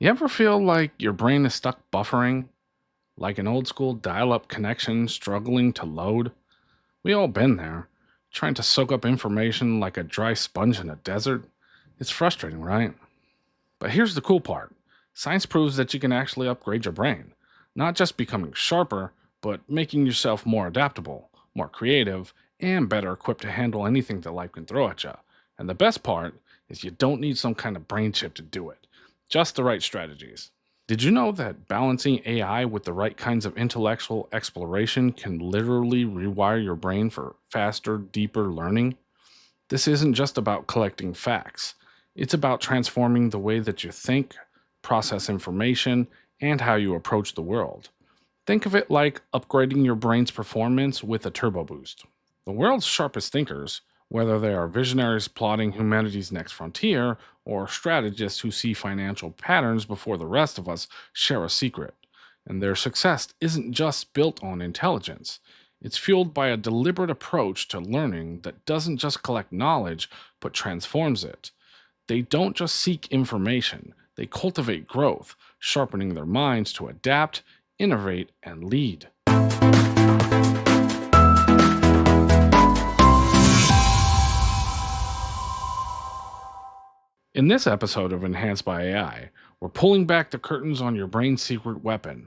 You ever feel like your brain is stuck buffering, like an old school dial up connection struggling to load? We all been there, trying to soak up information like a dry sponge in a desert. It's frustrating, right? But here's the cool part: science proves that you can actually upgrade your brain, not just becoming sharper, but making yourself more adaptable, more creative, and better equipped to handle anything that life can throw at you. And the best part is you don't need some kind of brain chip to do it, just the right strategies. Did you know that balancing AI with the right kinds of intellectual exploration can literally rewire your brain for faster, deeper learning? This isn't just about collecting facts, it's about transforming the way that you think, process information, and how you approach the world. Think of it like upgrading your brain's performance with a turbo boost. The world's sharpest thinkers, whether they are visionaries plotting humanity's next frontier or strategists who see financial patterns before the rest of us, share a secret. And their success isn't just built on intelligence, it's fueled by a deliberate approach to learning that doesn't just collect knowledge, but transforms it. They don't just seek information, they cultivate growth, sharpening their minds to adapt, innovate, and lead. In this episode of Enhanced by AI, we're pulling back the curtains on your brain's secret weapon.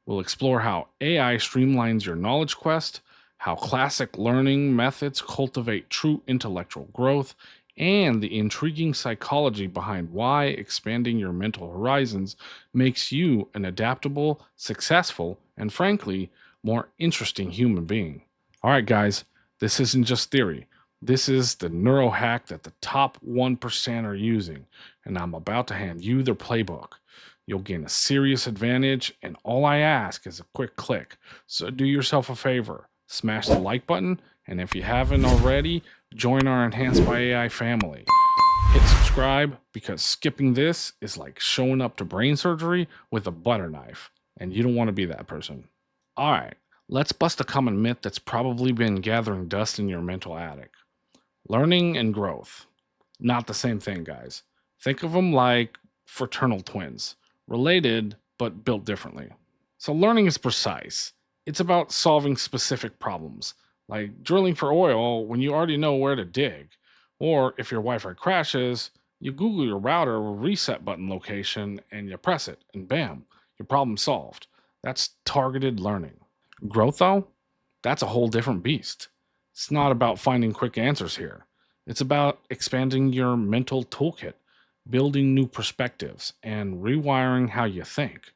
We'll explore how AI streamlines your knowledge quest, how classic learning methods cultivate true intellectual growth, and the intriguing psychology behind why expanding your mental horizons makes you an adaptable, successful, and frankly, more interesting human being. All right, guys, this isn't just theory. This is the neuro hack that the top 1% are using, and I'm about to hand you their playbook. You'll gain a serious advantage, and all I ask is a quick click. So do yourself a favor, smash the like button, and if you haven't already, join our Enhanced by AI family. Hit subscribe because skipping this is like showing up to brain surgery with a butter knife, and you don't want to be that person. All right, let's bust a common myth that's probably been gathering dust in your mental attic. Learning and growth. Not the same thing, guys. Think of them like fraternal twins, related but built differently. So, learning is precise. It's about solving specific problems, like drilling for oil when you already know where to dig. Or if your Wi Fi crashes, you Google your router reset button location and you press it, and bam, your problem solved. That's targeted learning. Growth, though, that's a whole different beast. It's not about finding quick answers here. It's about expanding your mental toolkit, building new perspectives, and rewiring how you think.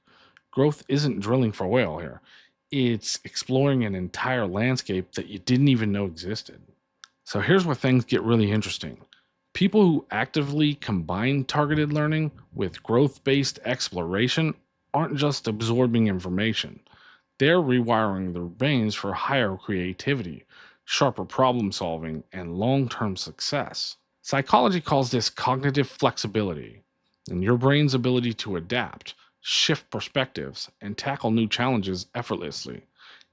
Growth isn't drilling for oil here, it's exploring an entire landscape that you didn't even know existed. So here's where things get really interesting. People who actively combine targeted learning with growth based exploration aren't just absorbing information, they're rewiring their brains for higher creativity, sharper problem solving, and long term success. Psychology calls this cognitive flexibility, and your brain's ability to adapt, shift perspectives, and tackle new challenges effortlessly.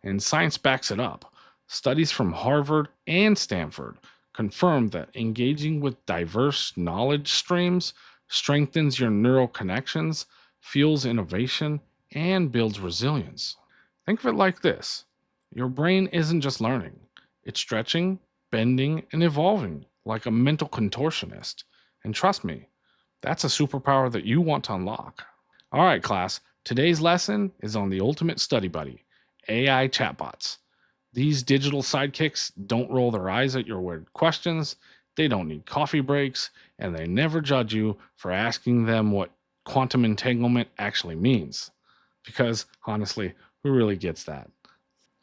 And science backs it up. Studies from Harvard and Stanford confirm that engaging with diverse knowledge streams strengthens your neural connections, fuels innovation, and builds resilience. Think of it like this: your brain isn't just learning, it's stretching, bending, and evolving like a mental contortionist. And trust me, that's a superpower that you want to unlock. All right, class, today's lesson is on the ultimate study buddy: AI chatbots. These digital sidekicks don't roll their eyes at your weird questions, they don't need coffee breaks, and they never judge you for asking them what quantum entanglement actually means. Because honestly, who really gets that?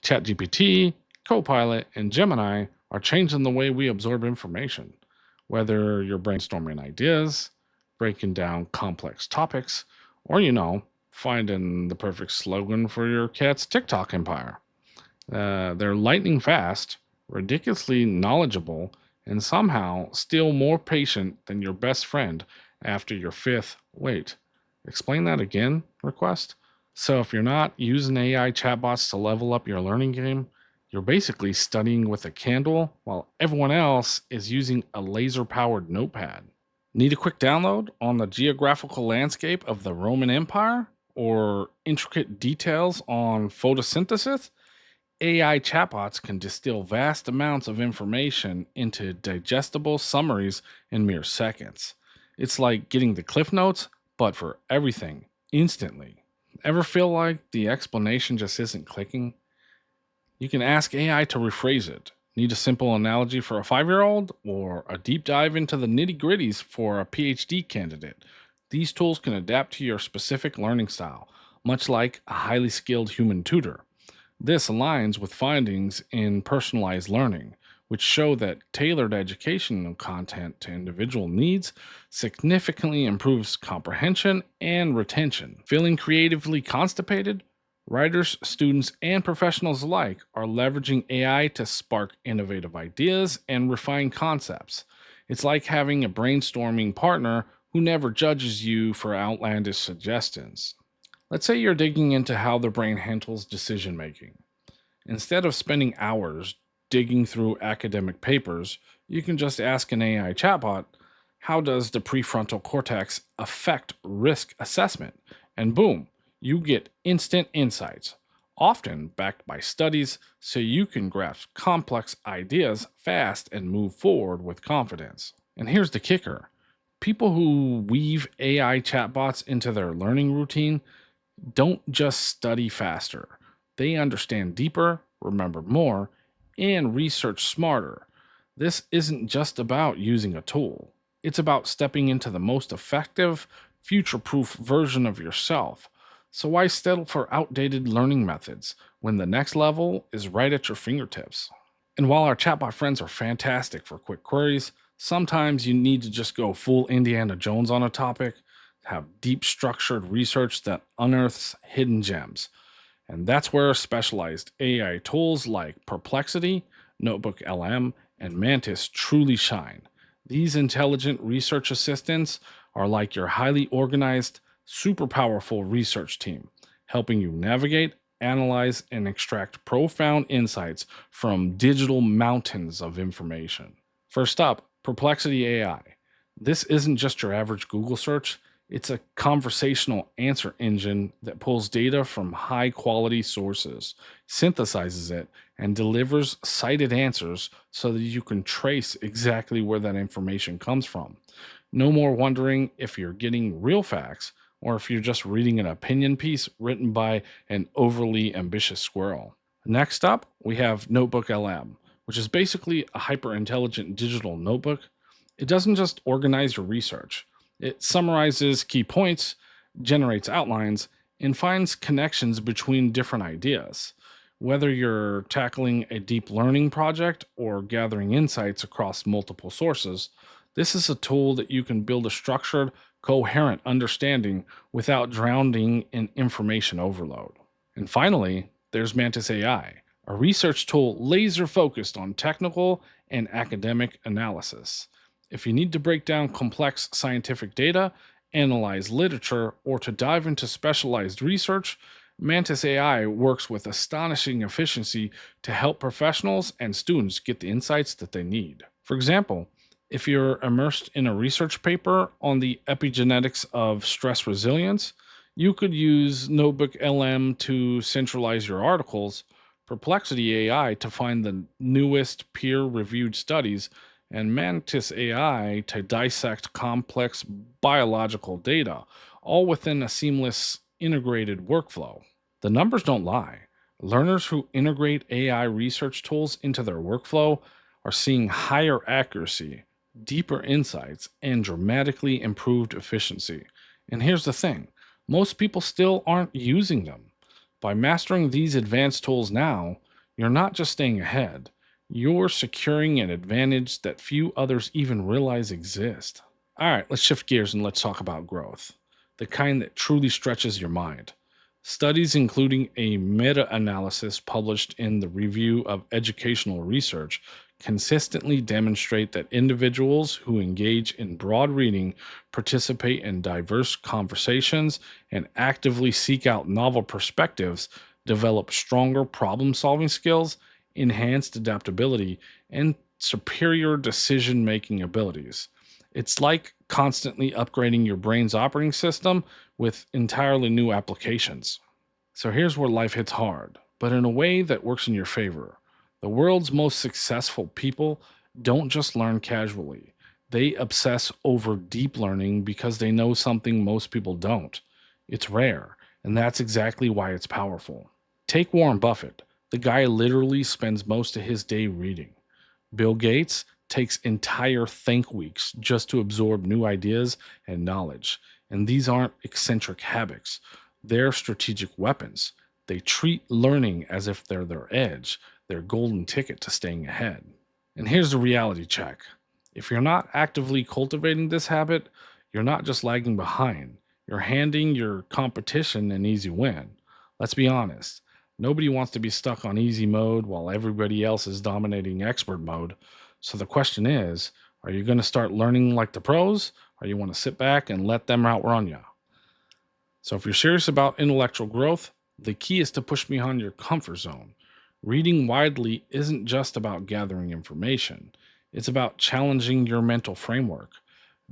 ChatGPT, Copilot, and Gemini are changing the way we absorb information. Whether you're brainstorming ideas, breaking down complex topics, or, finding the perfect slogan for your cat's TikTok empire. They're lightning fast, ridiculously knowledgeable, and somehow still more patient than your best friend after your fifth, wait, explain that again request. So if you're not using AI chatbots to level up your learning game, you're basically studying with a candle while everyone else is using a laser powered notepad. Need a quick download on the geographical landscape of the Roman Empire or intricate details on photosynthesis? AI chatbots can distill vast amounts of information into digestible summaries in mere seconds. It's like getting the Cliff Notes, but for everything, instantly. Ever feel like the explanation just isn't clicking? You can ask AI to rephrase it. Need a simple analogy for a 5-year-old or a deep dive into the nitty gritties for a PhD candidate? These tools can adapt to your specific learning style, much like a highly skilled human tutor. This aligns with findings in personalized learning, which show that tailored educational content to individual needs significantly improves comprehension and retention. Feeling creatively constipated? Writers, students, and professionals alike are leveraging AI to spark innovative ideas and refine concepts. It's like having a brainstorming partner who never judges you for outlandish suggestions. Let's say you're digging into how the brain handles decision making. Instead of spending hours digging through academic papers, you can just ask an AI chatbot, how does the prefrontal cortex affect risk assessment? And boom, you get instant insights, often backed by studies, so you can grasp complex ideas fast and move forward with confidence. And here's the kicker: people who weave AI chatbots into their learning routine don't just study faster, they understand deeper, remember more, and research smarter. This isn't just about using a tool, it's about stepping into the most effective, future proof version of yourself. So, why settle for outdated learning methods when the next level is right at your fingertips? And while our chatbot friends are fantastic for quick queries, sometimes you need to just go full Indiana Jones on a topic, have deep structured research that unearths hidden gems. And that's where specialized AI tools like Perplexity, Notebook LM, and Mantis truly shine. These intelligent research assistants are like your highly organized, super powerful research team, helping you navigate, analyze, and extract profound insights from digital mountains of information. First up, Perplexity AI. This isn't just your average Google search. It's a conversational answer engine that pulls data from high quality sources, synthesizes it, and delivers cited answers so that you can trace exactly where that information comes from. No more wondering if you're getting real facts or if you're just reading an opinion piece written by an overly ambitious squirrel. Next up, we have Notebook LM, which is basically a hyper intelligent digital notebook. It doesn't just organize your research, it summarizes key points, generates outlines, and finds connections between different ideas. Whether you're tackling a deep learning project or gathering insights across multiple sources, this is a tool that you can build a structured, coherent understanding without drowning in information overload. And finally, there's Mantis AI, a research tool laser focused on technical and academic analysis. If you need to break down complex scientific data, analyze literature, or to dive into specialized research, Mantis AI works with astonishing efficiency to help professionals and students get the insights that they need. For example, if you're immersed in a research paper on the epigenetics of stress resilience, you could use Notebook LM to centralize your articles, Perplexity AI to find the newest peer reviewed studies, and Mantis AI to dissect complex biological data, all within a seamless integrated workflow. The numbers don't lie. Learners who integrate AI research tools into their workflow are seeing higher accuracy, deeper insights, and dramatically improved efficiency. And here's the thing: most people still aren't using them. By mastering these advanced tools now, you're not just staying ahead, you're securing an advantage that few others even realize exist. All right, let's shift gears and let's talk about growth, the kind that truly stretches your mind. Studies, including a meta analysis published in the Review of Educational Research, consistently demonstrate that individuals who engage in broad reading, participate in diverse conversations, and actively seek out novel perspectives develop stronger problem solving skills, enhanced adaptability, and superior decision making abilities. It's like constantly upgrading your brain's operating system with entirely new applications. So here's where life hits hard, but in a way that works in your favor. The world's most successful people don't just learn casually, they obsess over deep learning because they know something most people don't. It's rare, and that's exactly why it's powerful. Take Warren Buffett. The guy literally spends most of his day reading. Bill Gates takes entire think weeks just to absorb new ideas and knowledge. And these aren't eccentric habits, they're strategic weapons. They treat learning as if they're their edge, their golden ticket to staying ahead. And here's the reality check: if you're not actively cultivating this habit, you're not just lagging behind, you're handing your competition an easy win. Let's be honest. Nobody wants to be stuck on easy mode while everybody else is dominating expert mode. So the question is, are you going to start learning like the pros, or you want to sit back and let them outrun you? So if you're serious about intellectual growth, the key is to push beyond your comfort zone. Reading widely isn't just about gathering information, it's about challenging your mental framework.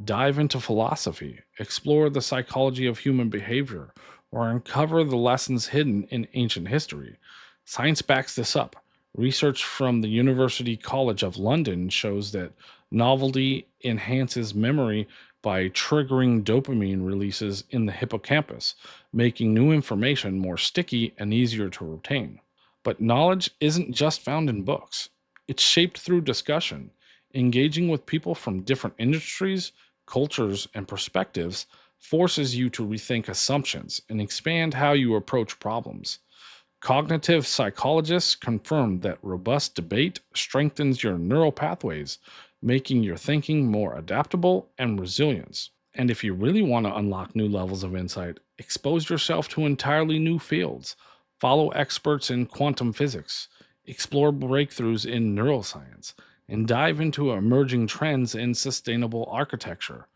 Dive into philosophy, explore the psychology of human behavior, or uncover the lessons hidden in ancient history. Science backs this up. Research from the University College of London shows that novelty enhances memory by triggering dopamine releases in the hippocampus, making new information more sticky and easier to retain. But knowledge isn't just found in books, it's shaped through discussion. Engaging with people from different industries, cultures, and perspectives forces you to rethink assumptions and expand how you approach problems. Cognitive psychologists confirm that robust debate strengthens your neural pathways, making your thinking more adaptable and resilient. And if you really want to unlock new levels of insight, expose yourself to entirely new fields. Follow experts in quantum physics, explore breakthroughs in neuroscience, and dive into emerging trends in sustainable architecture.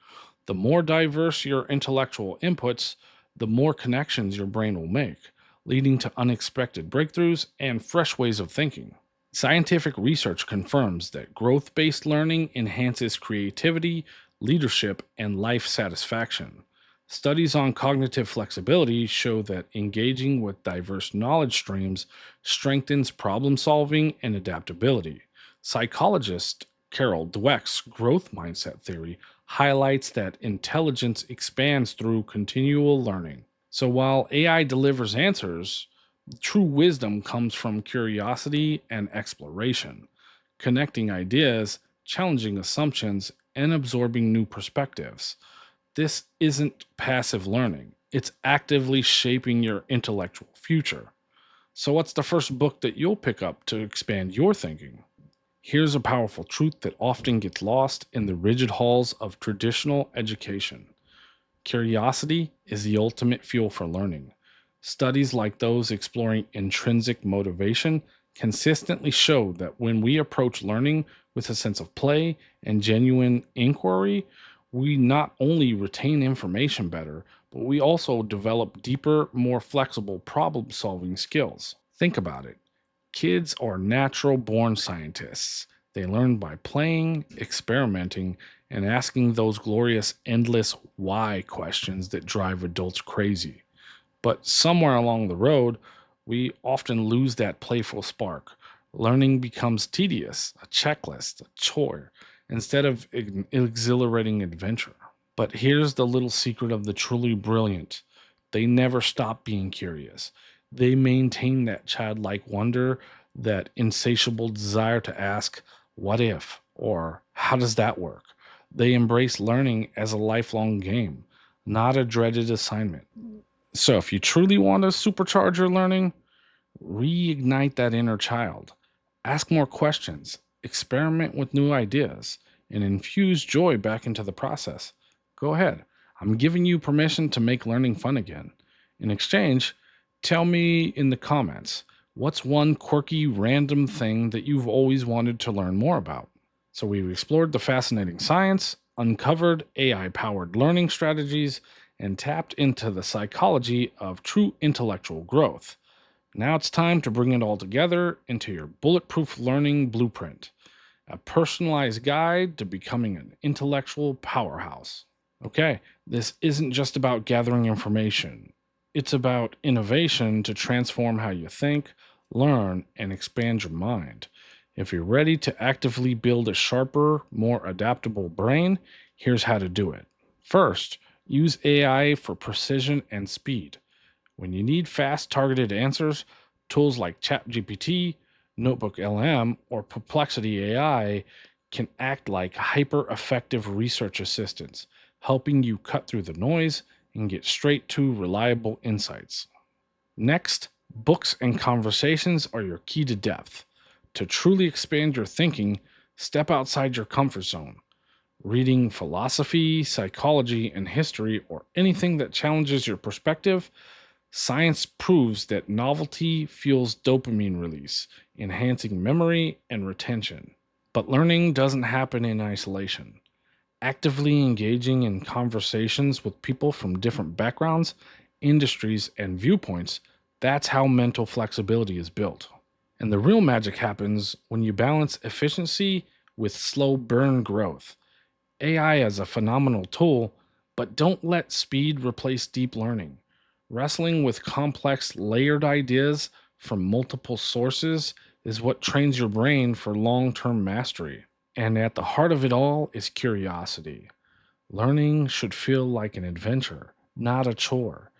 The more diverse your intellectual inputs, the more connections your brain will make, leading to unexpected breakthroughs and fresh ways of thinking. Scientific research confirms that growth based learning enhances creativity, leadership, and life satisfaction. Studies on cognitive flexibility show that engaging with diverse knowledge streams strengthens problem solving and adaptability. Psychologist Carol Dweck's growth mindset theory highlights that intelligence expands through continual learning. So while AI delivers answers, true wisdom comes from curiosity and exploration, connecting ideas, challenging assumptions, and absorbing new perspectives. This isn't passive learning, it's actively shaping your intellectual future. So, what's the first book that you'll pick up to expand your thinking? Here's a powerful truth that often gets lost in the rigid halls of traditional education: curiosity is the ultimate fuel for learning. Studies like those exploring intrinsic motivation consistently show that when we approach learning with a sense of play and genuine inquiry, we not only retain information better, but we also develop deeper, more flexible problem solving skills. Think about it. Kids are natural born scientists. They learn by playing, experimenting, and asking those glorious, endless why questions that drive adults crazy. But somewhere along the road, we often lose that playful spark. Learning becomes tedious, a checklist, a chore, instead of exhilarating adventure. But here's the little secret of the truly brilliant: they never stop being curious. They maintain that childlike wonder, that insatiable desire to ask, what if? Or how does that work? They embrace learning as a lifelong game, not a dreaded assignment. So, if you truly want to supercharge your learning, reignite that inner child. Ask more questions, experiment with new ideas, and infuse joy back into the process. Go ahead. I'm giving you permission to make learning fun again. In exchange, tell me in the comments, what's one quirky, random thing that you've always wanted to learn more about? So, we've explored the fascinating science, uncovered AI powered learning strategies, and tapped into the psychology of true intellectual growth. Now it's time to bring it all together into your bulletproof learning blueprint, a personalized guide to becoming an intellectual powerhouse. Okay, this isn't just about gathering information, it's about innovation to transform how you think, learn, and expand your mind. If you're ready to actively build a sharper, more adaptable brain, here's how to do it. First, use AI for precision and speed. When you need fast, targeted answers, tools like ChatGPT, Notebook LM, or Perplexity AI can act like hyper effective research assistants, helping you cut through the noise and get straight to reliable insights. Next, books and conversations are your key to depth. To truly expand your thinking, step outside your comfort zone. Reading philosophy, psychology, and history, or anything that challenges your perspective. Science proves that novelty fuels dopamine release, enhancing memory and retention. But learning doesn't happen in isolation. Actively engaging in conversations with people from different backgrounds, industries, and viewpoints, that's how mental flexibility is built. And the real magic happens when you balance efficiency with slow burn growth. AI is a phenomenal tool, but don't let speed replace deep learning. Wrestling with complex, layered ideas from multiple sources is what trains your brain for long term mastery. And at the heart of it all is curiosity. Learning should feel like an adventure, not a chore.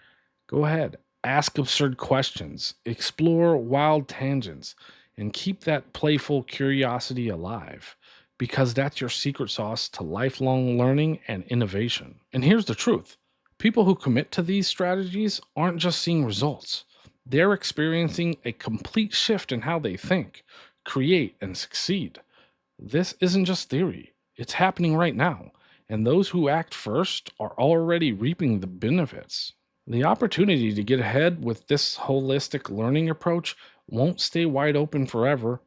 Go ahead, ask absurd questions, explore wild tangents, and keep that playful curiosity alive because that's your secret sauce to lifelong learning and innovation. And here's the truth: people who commit to these strategies aren't just seeing results, they're experiencing a complete shift in how they think, create, and succeed. This isn't just theory, it's happening right now. And those who act first are already reaping the benefits. The opportunity to get ahead with this holistic learning approach won't stay wide open forever.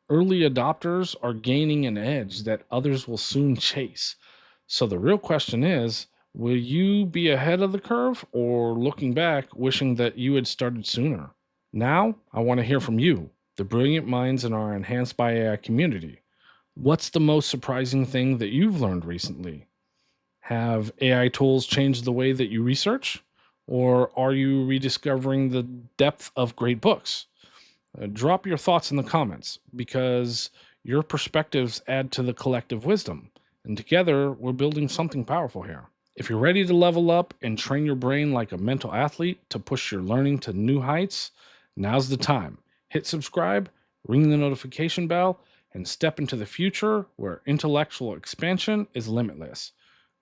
Early adopters are gaining an edge that others will soon chase. So the real question is, will you be ahead of the curve or looking back wishing that you had started sooner? Now, I want to hear from you, the brilliant minds in our Enhanced by AI community. What's the most surprising thing that you've learned recently? Have AI tools changed the way that you research? Or are you rediscovering the depth of great books? Drop your thoughts in the comments because your perspectives add to the collective wisdom. And together, we're building something powerful here. If you're ready to level up and train your brain like a mental athlete to push your learning to new heights, now's the time. Hit subscribe, ring the notification bell, and step into the future where intellectual expansion is limitless.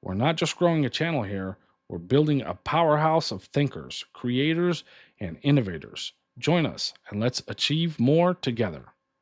We're not just growing a channel here, we're building a powerhouse of thinkers, creators, and innovators. Join us and let's achieve more together.